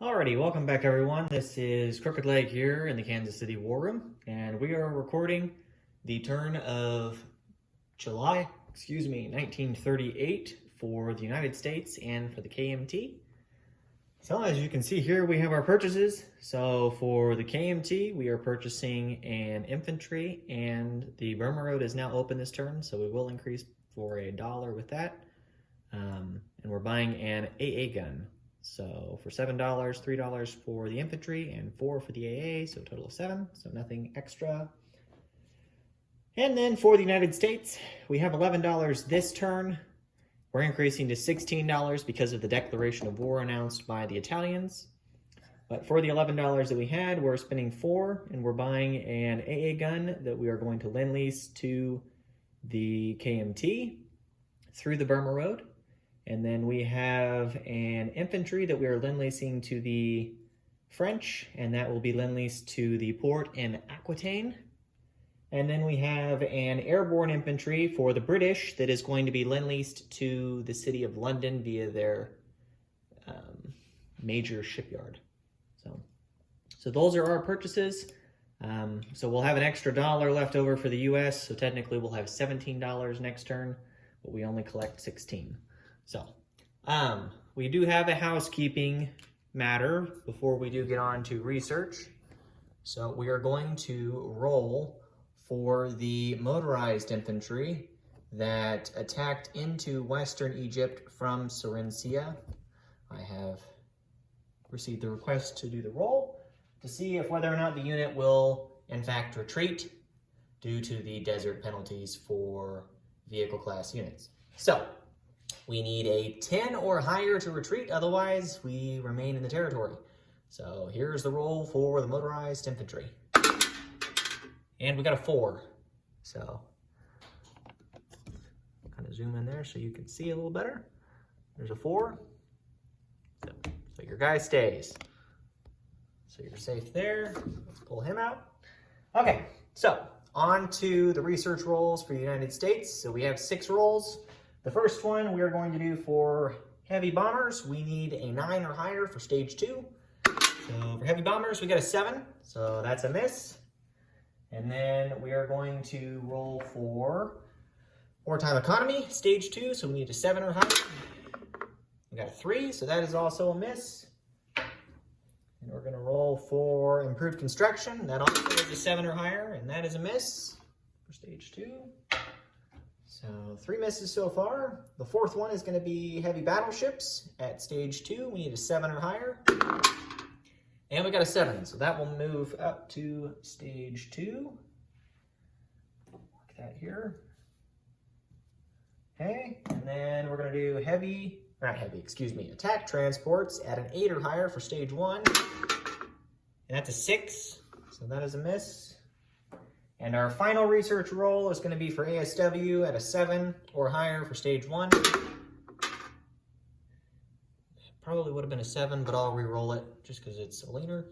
Alrighty, welcome back everyone. This is Crooked Leg here in the Kansas City War Room, and we are recording the turn of July, 1938 for the United States and for the KMT. So as you can see here, we have our purchases. So for the KMT, we are purchasing an infantry, and the Burma Road is now open this turn, so we will increase for $1 with that. And we're buying an AA gun. So for $7, $3 for the infantry and $4 for the AA, so a total of $7, so nothing extra. And then for the United States, we have $11 this turn. We're increasing to $16 because of the declaration of war announced by the Italians. But for the $11 that we had, we're spending $4, and we're buying an AA gun that we are going to lend lease to the KMT through the Burma Road. And then we have an infantry that we are lend-leasing to the French, and that will be lend-leased to the port in Aquitaine. And then we have an airborne infantry for the British that is going to be lend-leased to the city of London via their major shipyard. So those are our purchases. So we'll have an extra $1 left over for the US, so technically we'll have $17 next turn, but we only collect 16. So, we do have a housekeeping matter before we do get on to research. So we are going to roll for the motorized infantry that attacked into Western Egypt from Carinthia. I have received the request to do the roll to see if whether or not the unit will in fact retreat due to the desert penalties for vehicle class units. So, we need a 10 or higher to retreat, otherwise we remain in the territory. So here's the roll for the motorized infantry. And we got a 4. So kind of zoom in there so you can see a little better. There's a 4. So your guy stays. So you're safe there. Let's pull him out. Okay, so on to the research rolls for the United States. So we have 6 rolls. The first one we are going to do for heavy bombers, we need a 9 or higher for stage 2. So for heavy bombers, we got a 7, so that's a miss. And then we are going to roll for wartime economy, stage 2, so we need a 7 or higher. We got a 3, so that is also a miss. And we're gonna roll for improved construction, that also is a 7 or higher, and that is a miss for stage 2. So 3 misses so far. The 4th one is going to be heavy battleships at stage 2. We need a 7 or higher. And we got a 7, so that will move up to stage 2. Mark that here. Okay, and then we're going to do attack transports at an 8 or higher for stage 1. And that's a 6, so that is a miss. And our final research roll is going to be for ASW at a 7 or higher for stage 1. Probably would have been a 7, but I'll re-roll it just because it's a leaner.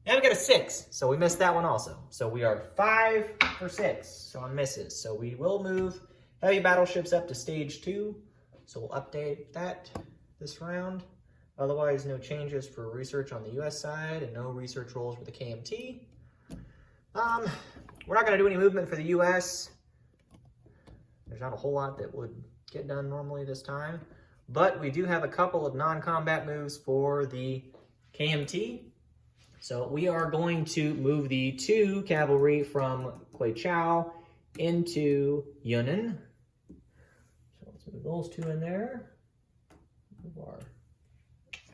And we got a 6, so we missed that one also. So we are 5 for 6, so on misses. So we will move heavy battleships up to stage 2. So we'll update that this round. Otherwise, no changes for research on the US side and no research rolls for the KMT. We're not going to do any movement for the US. There's not a whole lot that would get done normally this time. But we do have a couple of non-combat moves for the KMT. So we are going to move the 2 cavalry from Kweichow into Yunnan. So let's move those 2 in there. Move our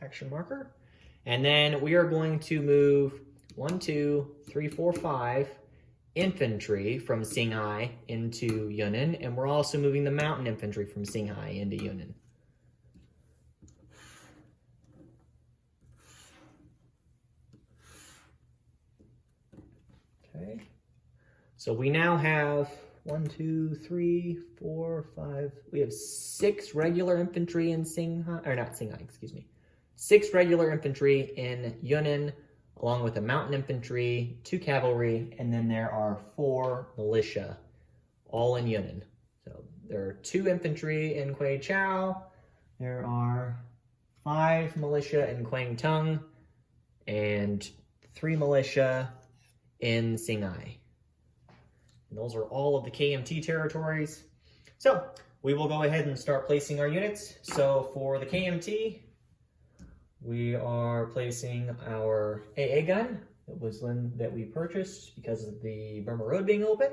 action marker. And then we are going to move 1, 2, 3, 4, 5 infantry from Singhai into Yunnan, and we're also moving the mountain infantry from Singhai into Yunnan. Okay, so we now have 1, 2, 3, 4, 5. We have 6 regular infantry in Singhai, or not Singhai, excuse me. 6 regular infantry in Yunnan, along with the mountain infantry, 2 cavalry, and then there are 4 militia, all in Yunnan. So there are 2 infantry in Kweichow. There are 5 militia in Kwangtung, and 3 militia in Singhai. And those are all of the KMT territories. So we will go ahead and start placing our units. So for the KMT, we are placing our AA gun that we purchased because of the Burma Road being open.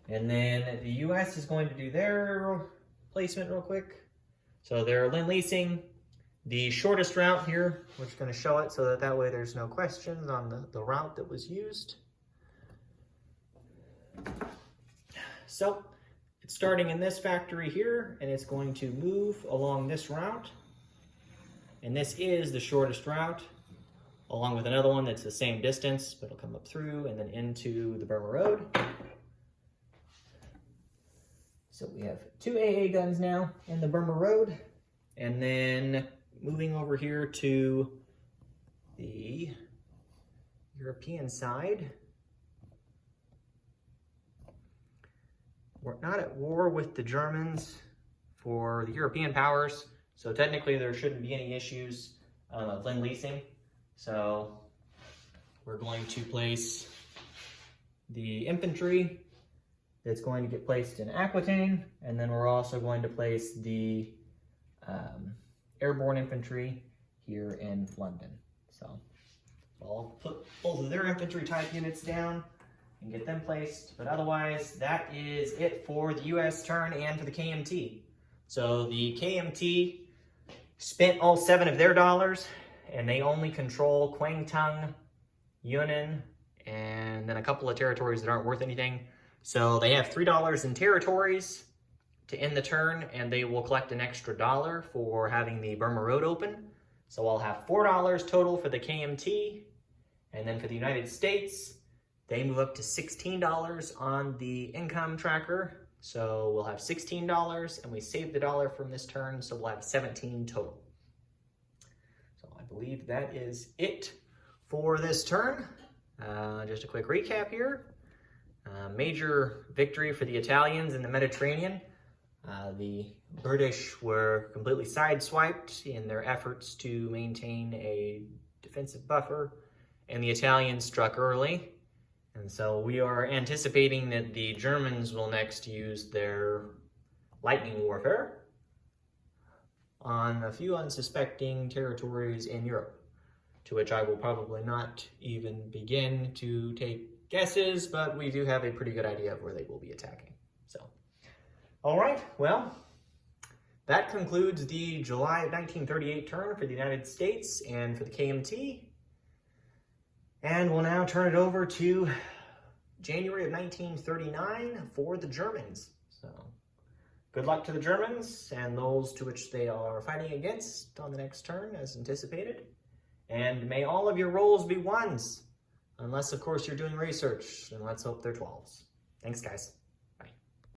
And then the US is going to do their placement real quick. So they're Lend-Leasing the shortest route here. We're just going to show it so that way there's no questions on the route that was used. So it's starting in this factory here, and it's going to move along this route. And this is the shortest route, along with another one that's the same distance, but it'll come up through and then into the Burma Road. So we have 2 AA guns now in the Burma Road. And then moving over here to the European side. We're not at war with the Germans for the European powers, so technically there shouldn't be any issues of Lend-Leasing. So we're going to place the infantry that's going to get placed in Aquitaine, and then we're also going to place the airborne infantry here in London. So I'll put both of their infantry type units down and get them placed, but otherwise that is it for the US turn and for the KMT. So the KMT spent all 7 of their dollars, and they only control Kwangtung, Yunnan, and then a couple of territories that aren't worth anything. So they have $3 in territories to end the turn, and they will collect an extra $1 for having the Burma Road open. So I'll have $4 total for the KMT, and then for the United States, they move up to $16 on the income tracker. So we'll have $16, and we saved the $1 from this turn, so we'll have 17 total. So I believe that is it for this turn. Just a quick recap here. Major victory for the Italians in the Mediterranean. The British were completely sideswiped in their efforts to maintain a defensive buffer, and the Italians struck early. And so we are anticipating that the Germans will next use their lightning warfare on a few unsuspecting territories in Europe, to which I will probably not even begin to take guesses, but we do have a pretty good idea of where they will be attacking. So, all right, well, that concludes the July of 1938 turn for the United States and for the KMT. And we'll now turn it over to January of 1939 for the Germans. So, good luck to the Germans and those to which they are fighting against on the next turn as anticipated. And may all of your rolls be 1s. Unless, of course, you're doing research, and let's hope they're 12s. Thanks, guys.